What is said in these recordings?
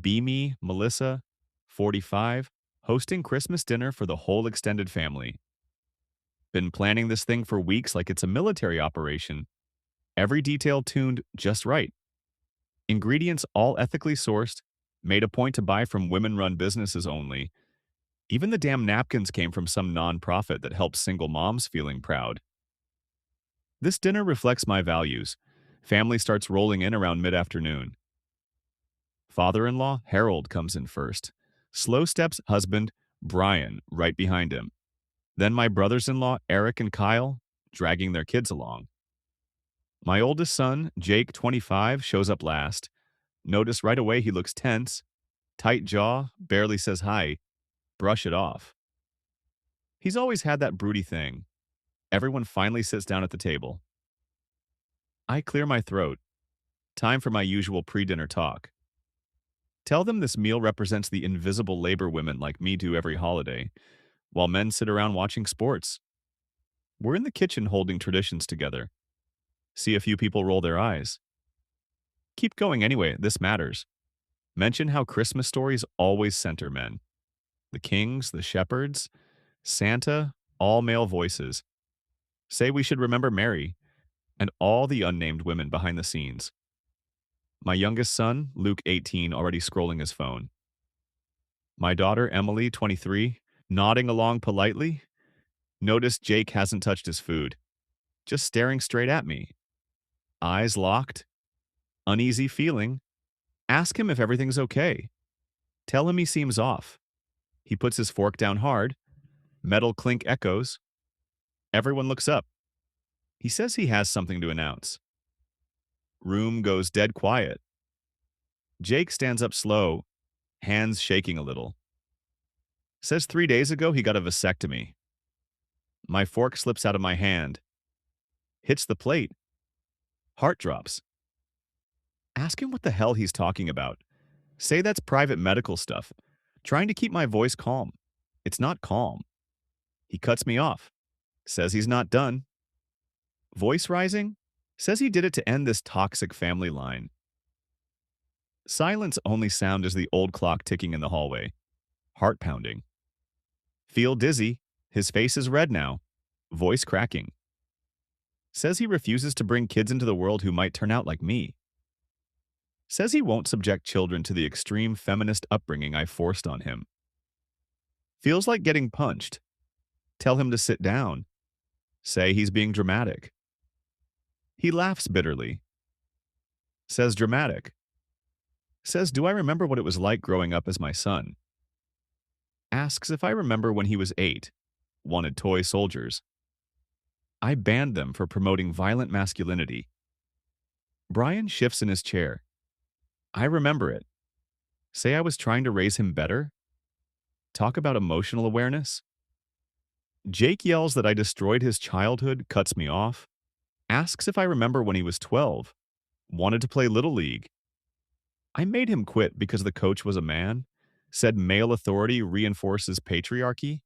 Beamy, Melissa, 45, hosting Christmas dinner for the whole extended family. Been planning this thing for weeks like it's a military operation. Every detail tuned just right. Ingredients all ethically sourced, made a point to buy from women-run businesses only. Even the damn napkins came from some nonprofit that helps single moms feeling proud. This dinner reflects my values. Family starts rolling in around mid-afternoon. Father-in-law, Harold, comes in first. Slow steps husband, Brian, right behind him. Then my brothers-in-law, Eric and Kyle, dragging their kids along. My oldest son, Jake, 25, shows up last. Notice right away he looks tense, tight jaw, barely says hi. Brush it off. He's always had that broody thing. Everyone finally sits down at the table. I clear my throat. Time for my usual pre-dinner talk. Tell them this meal represents the invisible labor women like me do every holiday, while men sit around watching sports. We're in the kitchen holding traditions together. See a few people roll their eyes. Keep going anyway, this matters. Mention how Christmas stories always center men. The kings, the shepherds, Santa, all male voices. Say we should remember Mary and all the unnamed women behind the scenes. My youngest son, Luke, 18, already scrolling his phone. My daughter, Emily, 23, nodding along politely. Notice Jake hasn't touched his food, just staring straight at me. Eyes locked, uneasy feeling. Ask him if everything's okay. Tell him he seems off. He puts his fork down hard. Metal clink echoes. Everyone looks up. He says he has something to announce. Room goes dead quiet. Jake stands up slow, hands shaking a little. Says 3 days ago he got a vasectomy. My fork slips out of my hand. Hits the plate. Heart drops. Ask him what the hell he's talking about. Say that's private medical stuff. Trying to keep my voice calm. It's not calm. He cuts me off. Says he's not done. Voice rising? Says he did it to end this toxic family line. Silence only sound as the old clock ticking in the hallway. Heart pounding. Feel dizzy. His face is red now. Voice cracking. Says he refuses to bring kids into the world who might turn out like me. Says he won't subject children to the extreme feminist upbringing I forced on him. Feels like getting punched. Tell him to sit down. Say he's being dramatic. He laughs bitterly. Says dramatic. Says, do I remember what it was like growing up as my son? Asks if I remember when he was 8. Wanted toy soldiers. I banned them for promoting violent masculinity. Brian shifts in his chair. I remember it. Say I was trying to raise him better? Talk about emotional awareness? Jake yells that I destroyed his childhood, cuts me off. Asks if I remember when he was 12. Wanted to play Little League. I made him quit because the coach was a man. Said male authority reinforces patriarchy.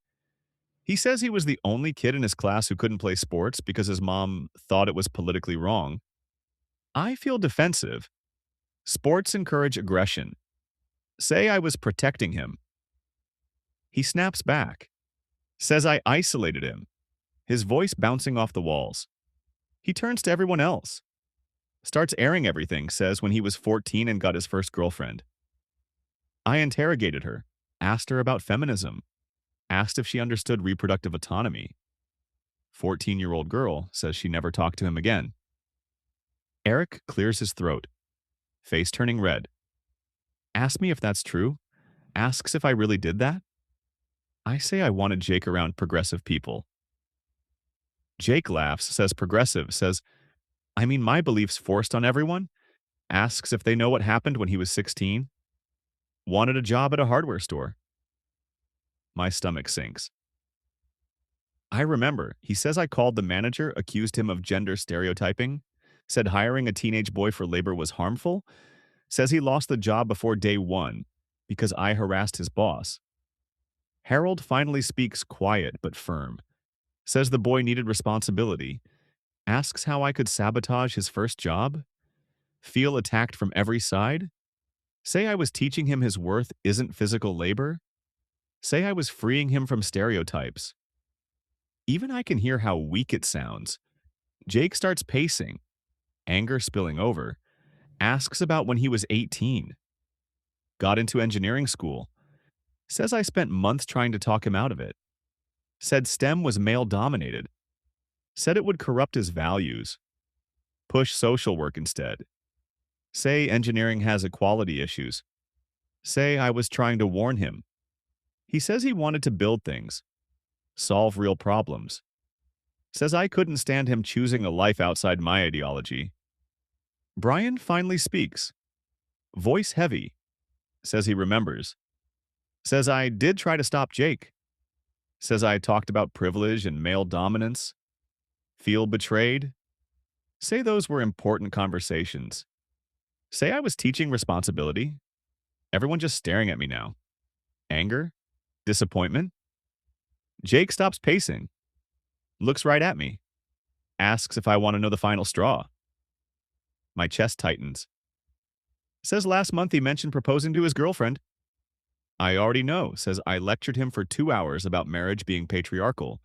He says he was the only kid in his class who couldn't play sports because his mom thought it was politically wrong. I feel defensive. Sports encourage aggression. Say I was protecting him. He snaps back. Says I isolated him. His voice bouncing off the walls. He turns to everyone else. Starts airing everything, says when he was 14 and got his first girlfriend. I interrogated her, asked her about feminism, asked if she understood reproductive autonomy. 14-year-old girl says she never talked to him again. Eric clears his throat, face turning red. Asks me if that's true, asks if I really did that. I say I wanted Jake around progressive people. Jake laughs, says progressive, says, I mean my beliefs forced on everyone, asks if they know what happened when he was 16. Wanted a job at a hardware store. My stomach sinks. I remember, he says I called the manager, accused him of gender stereotyping, said hiring a teenage boy for labor was harmful, says he lost the job before day 1 because I harassed his boss. Harold finally speaks quiet but firm, says the boy needed responsibility, asks how I could sabotage his first job, feel attacked from every side, Say I was teaching him his worth isn't physical labor. Say I was freeing him from stereotypes. Even I can hear how weak it sounds. Jake starts pacing, anger spilling over, asks about when he was 18, got into engineering school, says I spent months trying to talk him out of it, said STEM was male dominated, said it would corrupt his values, push social work instead, say engineering has equality issues, say I was trying to warn him. He says he wanted to build things, solve real problems, says I couldn't stand him choosing a life outside my ideology. Brian finally speaks, voice heavy, says he remembers, says I did try to stop Jake, says I talked about privilege and male dominance, feel betrayed, say those were important conversations, say I was teaching responsibility, everyone just staring at me now, anger, disappointment. Jake stops pacing, looks right at me, asks if I want to know the final straw. My chest tightens. Says last month he mentioned proposing to his girlfriend. I already know, says I lectured him for 2 hours about marriage being patriarchal.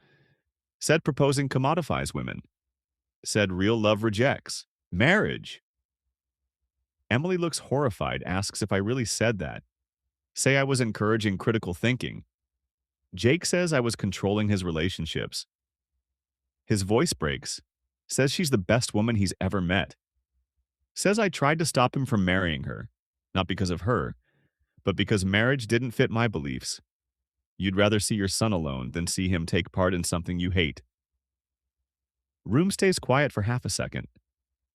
Said proposing commodifies women. Said real love rejects. Marriage. Emily looks horrified, asks if I really said that. Say I was encouraging critical thinking. Jake says I was controlling his relationships. His voice breaks. Says she's the best woman he's ever met. Says I tried to stop him from marrying her, not because of her, but because marriage didn't fit my beliefs. You'd rather see your son alone than see him take part in something you hate. Room stays quiet for half a second.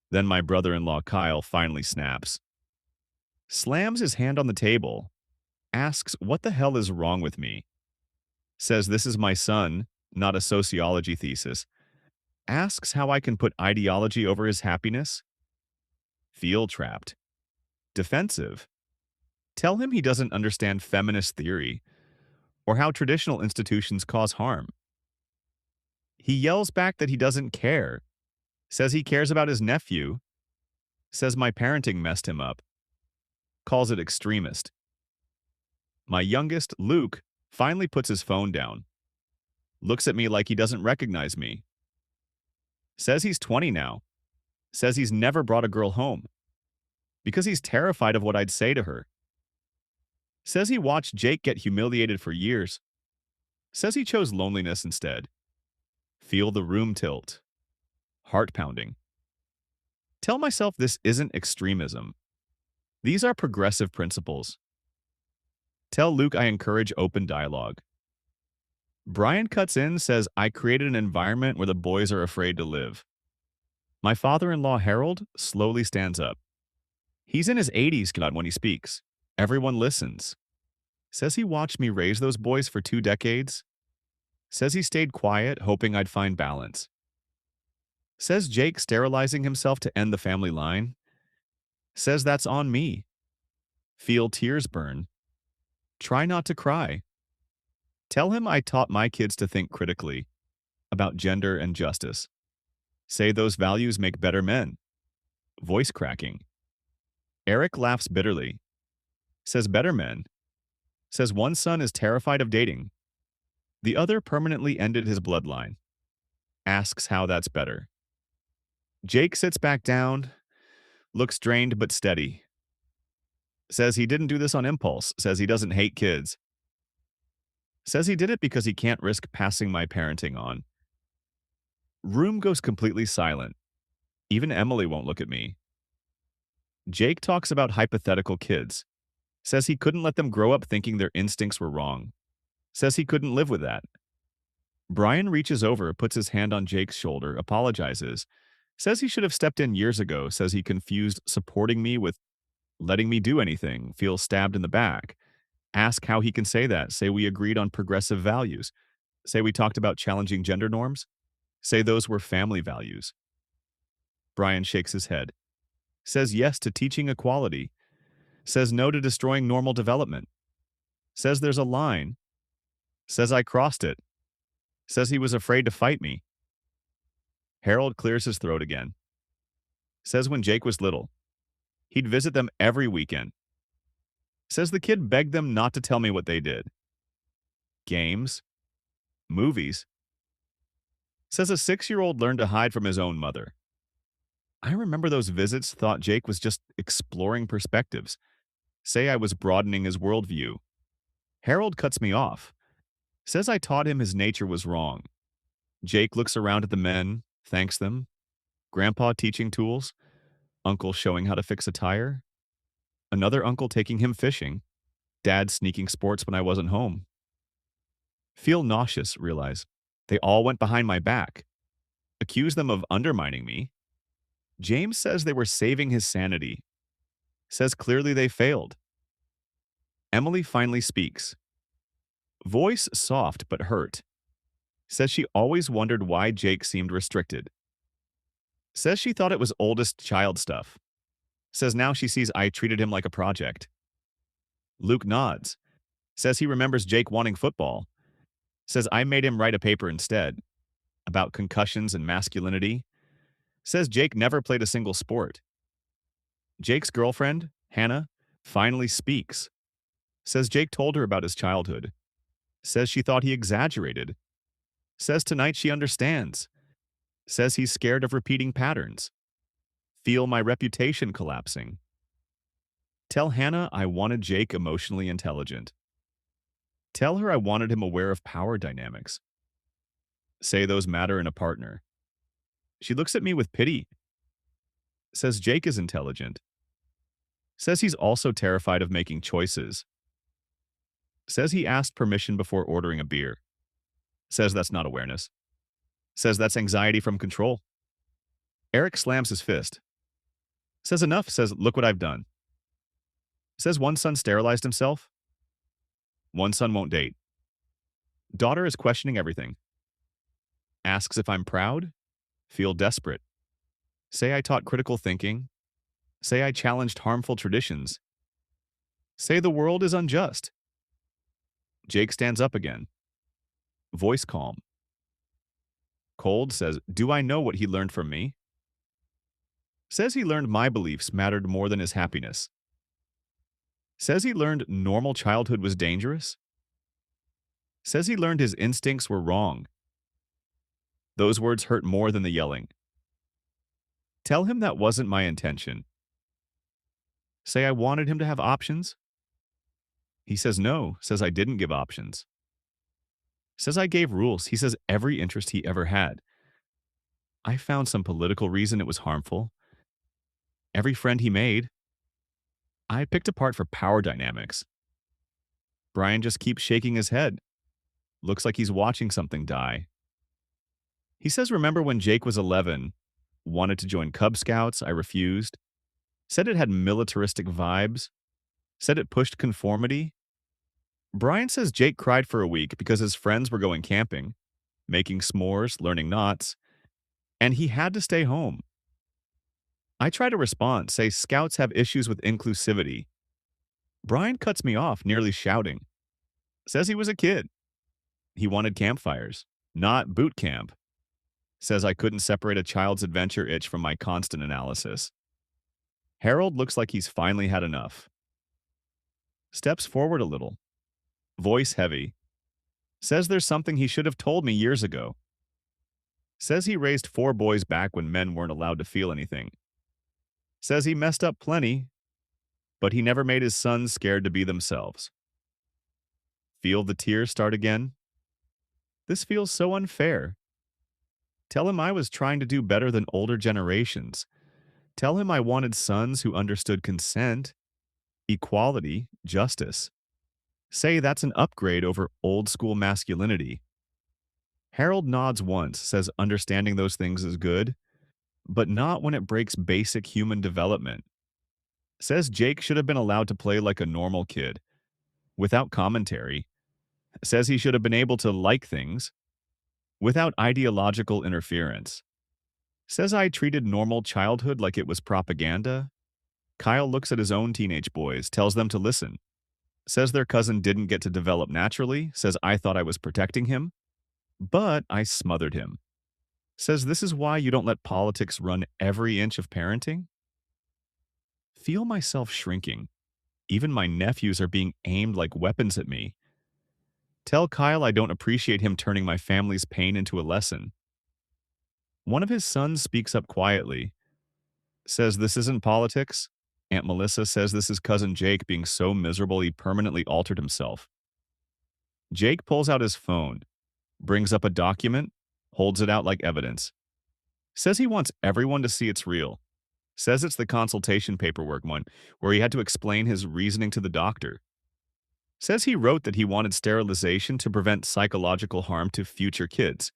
Then my brother-in-law Kyle finally snaps. Slams his hand on the table, asks what the hell is wrong with me. Says this is my son, not a sociology thesis. Asks how I can put ideology over his happiness. Feel trapped. Defensive. Tell him he doesn't understand feminist theory or how traditional institutions cause harm. He yells back that he doesn't care, says he cares about his nephew, says my parenting messed him up, calls it extremist. My youngest, Luke, finally puts his phone down, looks at me like he doesn't recognize me, says he's 20 now, says he's never brought a girl home because he's terrified of what I'd say to her. Says he watched Jake get humiliated for years. Says he chose loneliness instead. Feel the room tilt. Heart pounding. Tell myself this isn't extremism. These are progressive principles. Tell Luke I encourage open dialogue. Brian cuts in, says I created an environment where the boys are afraid to live. My father-in-law Harold slowly stands up. He's in his 80s when he speaks. Everyone listens. Says he watched me raise those boys for 2 decades. Says he stayed quiet, hoping I'd find balance. Says Jake sterilizing himself to end the family line. Says that's on me. Feel tears burn. Try not to cry. Tell him I taught my kids to think critically about gender and justice. Say those values make better men. Voice cracking. Eric laughs bitterly. Says better men. Says one son is terrified of dating. The other permanently ended his bloodline. Asks how that's better. Jake sits back down, looks drained but steady. Says he didn't do this on impulse. Says he doesn't hate kids. Says he did it because he can't risk passing my parenting on. Room goes completely silent. Even Emily won't look at me. Jake talks about hypothetical kids. Says he couldn't let them grow up thinking their instincts were wrong. Says he couldn't live with that. Brian reaches over, puts his hand on Jake's shoulder, apologizes. Says he should have stepped in years ago. Says he confused supporting me with letting me do anything. Feels stabbed in the back. Ask how he can say that. Say we agreed on progressive values. Say we talked about challenging gender norms. Say those were family values. Brian shakes his head. Says yes to teaching equality. Says no to destroying normal development. Says there's a line. Says I crossed it. Says he was afraid to fight me. Harold clears his throat again. Says when Jake was little, he'd visit them every weekend. Says the kid begged them not to tell me what they did. Games, movies. Says a 6-year-old learned to hide from his own mother. I remember those visits, thought Jake was just exploring perspectives. Say I was broadening his worldview. Harold cuts me off. Says I taught him his nature was wrong. Jake looks around at the men, thanks them. Grandpa teaching tools. Uncle showing how to fix a tire. Another uncle taking him fishing. Dad sneaking sports when I wasn't home. Feel nauseous, realize. They all went behind my back. Accuse them of undermining me. James says they were saving his sanity. Says clearly they failed. Emily finally speaks. Voice soft but hurt. Says she always wondered why Jake seemed restricted. Says she thought it was oldest child stuff. Says now she sees I treated him like a project. Luke nods. Says he remembers Jake wanting football. Says I made him write a paper instead. About concussions and masculinity. Says Jake never played a single sport. Jake's girlfriend, Hannah, finally speaks. Says Jake told her about his childhood. Says she thought he exaggerated. Says tonight she understands. Says he's scared of repeating patterns. Feel my reputation collapsing. Tell Hannah I wanted Jake emotionally intelligent. Tell her I wanted him aware of power dynamics. Say those matter in a partner. She looks at me with pity. Says Jake is intelligent. Says he's also terrified of making choices. Says he asked permission before ordering a beer. Says that's not awareness. Says that's anxiety from control. Eric slams his fist. Says enough. Says look what I've done. Says one son sterilized himself. One son won't date. Daughter is questioning everything. Asks if I'm proud. Feel desperate. Say I taught critical thinking. Say I challenged harmful traditions. Say the world is unjust. Jake stands up again. Voice calm. Cold says, do I know what he learned from me? Says he learned my beliefs mattered more than his happiness. Says he learned normal childhood was dangerous. Says he learned his instincts were wrong. Those words hurt more than the yelling. Tell him that wasn't my intention. Say I wanted him to have options. He says no, says I didn't give options. Says I gave rules. He says every interest he ever had. I found some political reason it was harmful. Every friend he made. I picked apart for power dynamics. Brian just keeps shaking his head. Looks like he's watching something die. He says remember when Jake was 11, wanted to join Cub Scouts, I refused. Said it had militaristic vibes. Said it pushed conformity. Brian says Jake cried for a week because his friends were going camping, making s'mores, learning knots, and he had to stay home. I try to respond, say scouts have issues with inclusivity. Brian cuts me off, nearly shouting. Says he was a kid. He wanted campfires, not boot camp. Says I couldn't separate a child's adventure itch from my constant analysis. Harold looks like he's finally had enough. Steps forward a little. Voice heavy. Says there's something he should have told me years ago. Says he raised 4 boys back when men weren't allowed to feel anything. Says he messed up plenty, but he never made his sons scared to be themselves. Feel the tears start again? This feels so unfair. Tell him I was trying to do better than older generations. Tell him I wanted sons who understood consent, equality, justice. Say that's an upgrade over old school masculinity. Harold nods once, says understanding those things is good, but not when it breaks basic human development. Says Jake should have been allowed to play like a normal kid, without commentary. Says he should have been able to like things, without ideological interference. Says I treated normal childhood like it was propaganda. Kyle looks at his own teenage boys, tells them to listen. Says their cousin didn't get to develop naturally, says I thought I was protecting him, but I smothered him. Says this is why you don't let politics run every inch of parenting. Feel myself shrinking. Even my nephews are being aimed like weapons at me. Tell Kyle I don't appreciate him turning my family's pain into a lesson. One of his sons speaks up quietly, says this isn't politics. Aunt Melissa says this is cousin Jake being so miserable he permanently altered himself. Jake pulls out his phone, brings up a document, holds it out like evidence. Says he wants everyone to see it's real. Says it's the consultation paperwork one, where he had to explain his reasoning to the doctor. Says he wrote that he wanted sterilization to prevent psychological harm to future kids.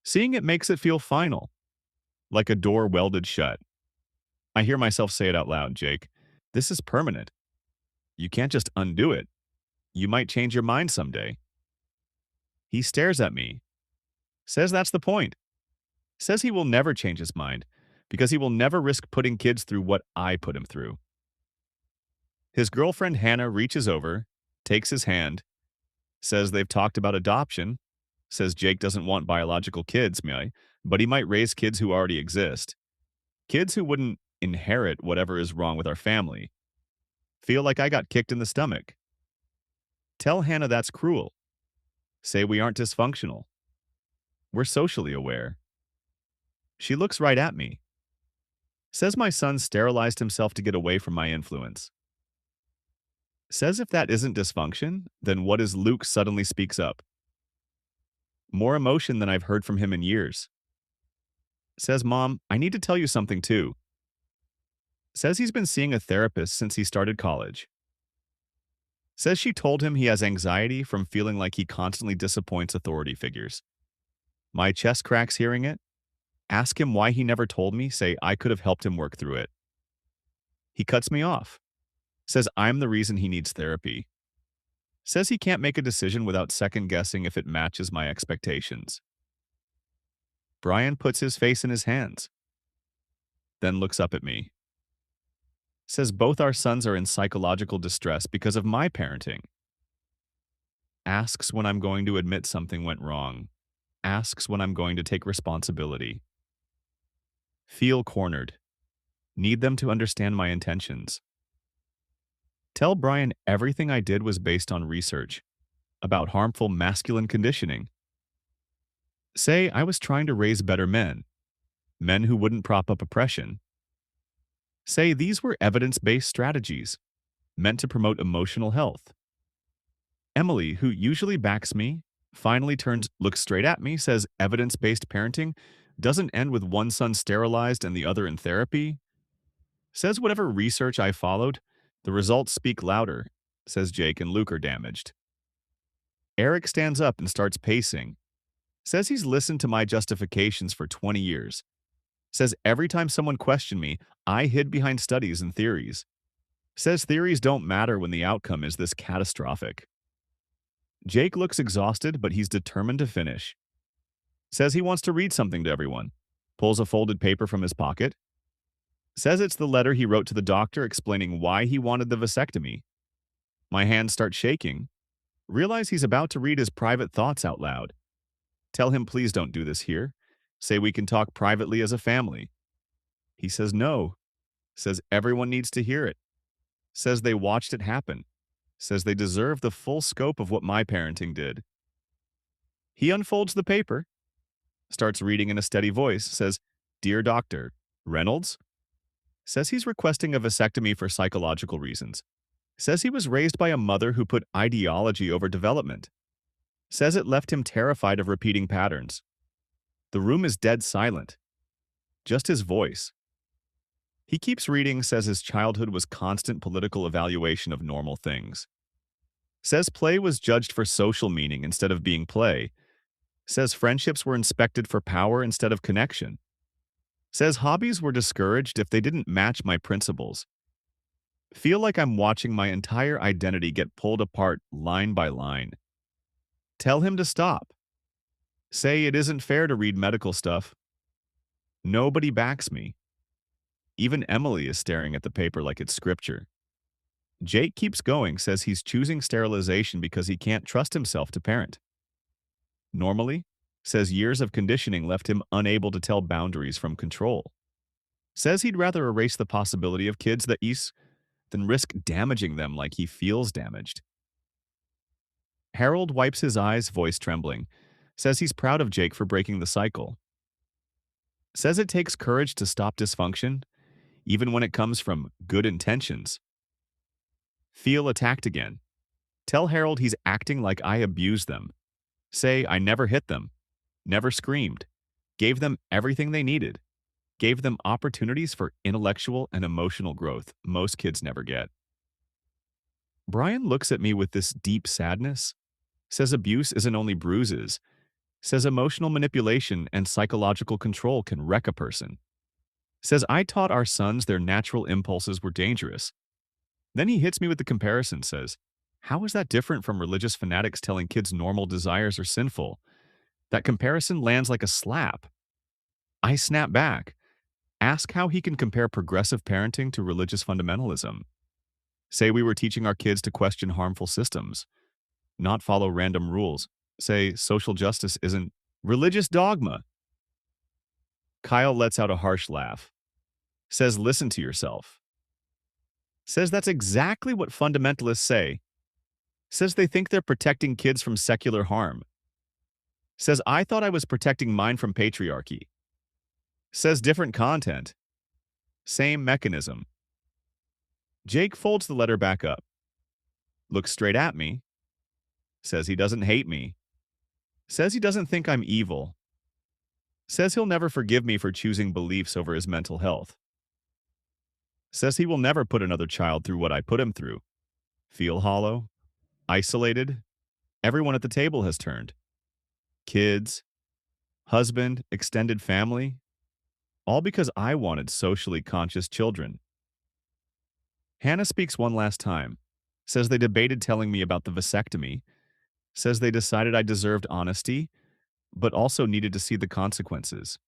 Seeing it makes it feel final, like a door welded shut. I hear myself say it out loud, Jake. This is permanent. You can't just undo it. You might change your mind someday. He stares at me, says that's the point. Says he will never change his mind because he will never risk putting kids through what I put him through. His girlfriend Hannah reaches over, takes his hand, says they've talked about adoption, says Jake doesn't want biological kids, but he might raise kids who already exist. Kids who wouldn't inherit whatever is wrong with our family. Feel like I got kicked in the stomach. Tell Hannah that's cruel. Say we aren't dysfunctional. We're socially aware. She looks right at me. Says my son sterilized himself to get away from my influence. Says if that isn't dysfunction, then what is Luke suddenly speaks up? More emotion than I've heard from him in years. Says, Mom, I need to tell you something too. Says he's been seeing a therapist since he started college. Says she told him he has anxiety from feeling like he constantly disappoints authority figures. My chest cracks hearing it. Ask him why he never told me, say I could have helped him work through it. He cuts me off. Says I'm the reason he needs therapy. Says he can't make a decision without second-guessing if it matches my expectations. Brian puts his face in his hands, then looks up at me. Says both our sons are in psychological distress because of my parenting. Asks when I'm going to admit something went wrong. Asks when I'm going to take responsibility. Feel cornered. Need them to understand my intentions. Tell Brian everything I did was based on research about harmful masculine conditioning. Say I was trying to raise better men, men who wouldn't prop up oppression. Say these were evidence-based strategies meant to promote emotional health. Emily, who usually backs me, finally looks straight at me, says evidence-based parenting doesn't end with one son sterilized and the other in therapy. Says whatever research I followed, the results speak louder, says Jake and Luke are damaged. Eric stands up and starts pacing. Says he's listened to my justifications for 20 years. Says every time someone questioned me, I hid behind studies and theories. Says theories don't matter when the outcome is this catastrophic. Jake looks exhausted, but he's determined to finish. Says he wants to read something to everyone. Pulls a folded paper from his pocket. Says it's the letter he wrote to the doctor explaining why he wanted the vasectomy. My hands start shaking. Realize he's about to read his private thoughts out loud. Tell him please don't do this here. Say we can talk privately as a family. He says no. Says everyone needs to hear it. Says they watched it happen. Says they deserve the full scope of what my parenting did. He unfolds the paper, starts reading in a steady voice, says, Dear Doctor, Reynolds? Says he's requesting a vasectomy for psychological reasons. Says he was raised by a mother who put ideology over development. Says it left him terrified of repeating patterns. The room is dead silent. Just his voice. He keeps reading, says his childhood was constant political evaluation of normal things. Says play was judged for social meaning instead of being play. Says friendships were inspected for power instead of connection. Says hobbies were discouraged if they didn't match my principles. Feel like I'm watching my entire identity get pulled apart line by line. Tell him to stop. Say it isn't fair to read medical stuff. Nobody backs me. Even Emily is staring at the paper like it's scripture. Jake keeps going, says he's choosing sterilization because he can't trust himself to parent. Normally, says years of conditioning left him unable to tell boundaries from control. Says he'd rather erase the possibility of kids that than risk damaging them like he feels damaged. Harold wipes his eyes, voice trembling, says he's proud of Jake for breaking the cycle, says it takes courage to stop dysfunction, even when it comes from good intentions. Feel attacked again. Tell Harold he's acting like I abused them. Say I never hit them, never screamed, gave them everything they needed, gave them opportunities for intellectual and emotional growth most kids never get. Brian looks at me with this deep sadness, says abuse isn't only bruises, says emotional manipulation and psychological control can wreck a person, says I taught our sons their natural impulses were dangerous. Then he hits me with the comparison, says, how is that different from religious fanatics telling kids normal desires are sinful? That comparison lands like a slap. I snap back. Ask how he can compare progressive parenting to religious fundamentalism. Say we were teaching our kids to question harmful systems, not follow random rules. Say social justice isn't religious dogma. Kyle lets out a harsh laugh. Says listen to yourself. Says that's exactly what fundamentalists say. Says they think they're protecting kids from secular harm. Says I thought I was protecting mine from patriarchy. Says different content. Same mechanism. Jake folds the letter back up. Looks straight at me. Says he doesn't hate me. Says he doesn't think I'm evil. Says he'll never forgive me for choosing beliefs over his mental health. Says he will never put another child through what I put him through. Feel hollow? Isolated? Everyone at the table has turned. Kids, husband, extended family, all because I wanted socially conscious children. Hannah speaks one last time, says they debated telling me about the vasectomy, says they decided I deserved honesty, but also needed to see the consequences.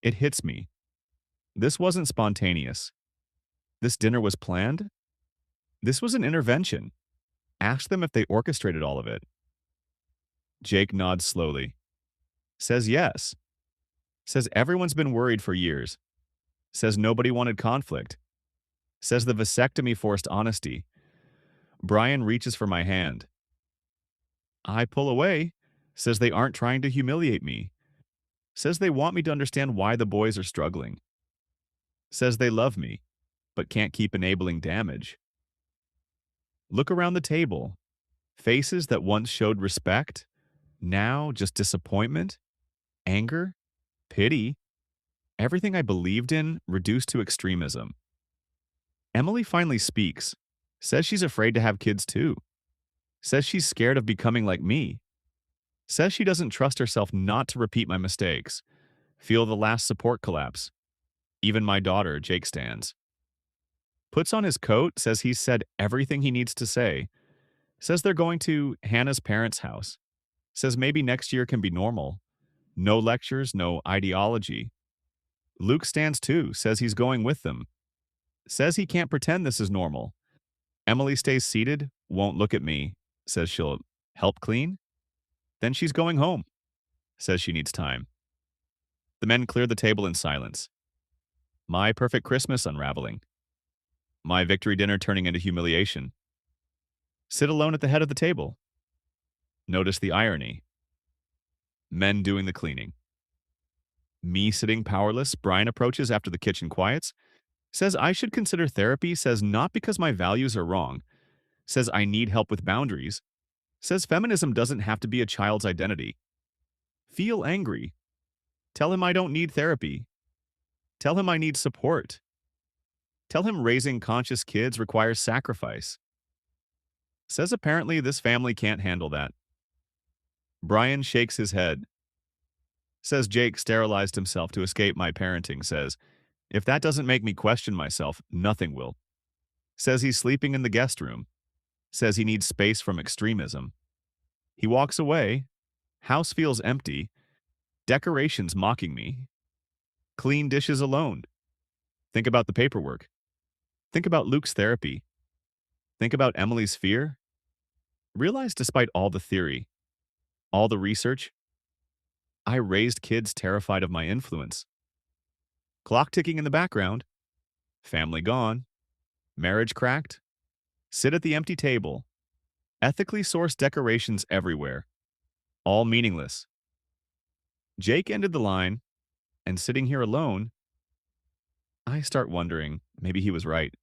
It hits me. This wasn't spontaneous. This dinner was planned. This was an intervention. Ask them if they orchestrated all of it. Jake nods slowly. Says yes. Says everyone's been worried for years. Says nobody wanted conflict. Says the vasectomy forced honesty. Brian reaches for my hand. I pull away. Says they aren't trying to humiliate me. Says they want me to understand why the boys are struggling. Says they love me, but can't keep enabling damage. Look around the table. Faces that once showed respect, now just disappointment, anger, pity, everything I believed in reduced to extremism. Emily finally speaks, says she's afraid to have kids too, says she's scared of becoming like me, says she doesn't trust herself not to repeat my mistakes, feel the last support collapse. Even my daughter, Jake, stands. Puts on his coat, says he's said everything he needs to say, says they're going to Hannah's parents' house, says maybe next year can be normal. No lectures, no ideology. Luke stands too, says he's going with them. Says he can't pretend this is normal. Emily stays seated, won't look at me, says she'll help clean. Then she's going home, says she needs time. The men clear the table in silence. My perfect Christmas unraveling. My victory dinner turning into humiliation. Sit alone at the head of the table. Notice the irony. Men doing the cleaning. Me sitting powerless, Brian approaches after the kitchen quiets, says I should consider therapy, says not because my values are wrong, says I need help with boundaries, says feminism doesn't have to be a child's identity. Feel angry. Tell him I don't need therapy. Tell him I need support. Tell him raising conscious kids requires sacrifice. Says apparently this family can't handle that. Brian shakes his head. Says Jake sterilized himself to escape my parenting, says, if that doesn't make me question myself, nothing will. Says he's sleeping in the guest room. Says he needs space from extremism. He walks away. House feels empty. Decorations mocking me. Clean dishes alone. Think about the paperwork. Think about Luke's therapy. Think about Emily's fear. Realize despite all the theory, all the research, I raised kids terrified of my influence. Clock ticking in the background. Family gone. Marriage cracked? Sit at the empty table. Ethically sourced decorations everywhere. All meaningless. Jake ended the line, and sitting here alone, I start wondering maybe he was right.